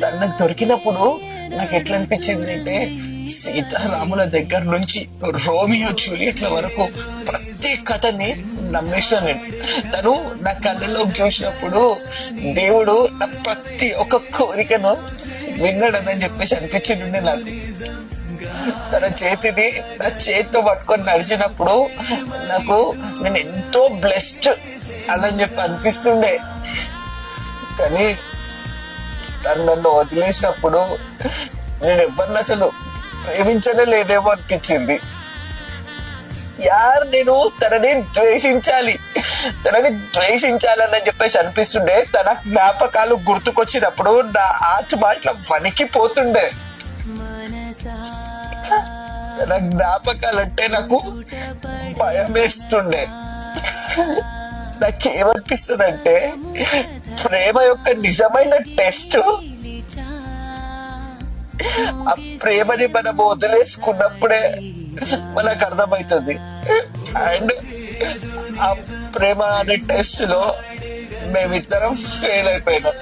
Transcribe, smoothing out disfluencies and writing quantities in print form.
తను నాకు దొరికినప్పుడు నాకు ఎట్లా అనిపించింది అంటే, సీతారాముల దగ్గర నుంచి రోమియో జూలియట్ల వరకు ప్రతి కథని నమ్మేసిన నేను. తను నా కళ్ళలోకి చూసినప్పుడు దేవుడు నా ప్రతి ఒక్క కోరికను విన్నాడని చెప్పేసి అనిపించింది నాకు. తన చేతిని నా చేతితో పట్టుకొని నడిచినప్పుడు నాకు నేను ఎంతో బ్లెస్డ్ అలా చెప్పి అనిపిస్తుండే. కానీ తను నన్ను వదిలేసినప్పుడు నేను ఎవరిని అసలు ప్రేమించనే లేదేమో అనిపించింది. నేను తనని ద్వేషించాలని చెప్పేసి అనిపిస్తుండే. తన జ్ఞాపకాలు గుర్తుకొచ్చినప్పుడు నా ఆత్మ ఇట్లా వణికిపోతుండే. తన జ్ఞాపకాలంటే నాకు భయం వేస్తుండే. నాకేమనిపిస్తుందంటే, ప్రేమ యొక్క నిజమైన టెస్ట్ ఆ ప్రేమని మనం వదిలేసుకున్నప్పుడే మనకు అర్థమవుతుంది. అండ్ ఆ ప్రేమ అనే టెస్ట్ లో మేమిద్దరం ఫెయిల్ అయిపోయినాం.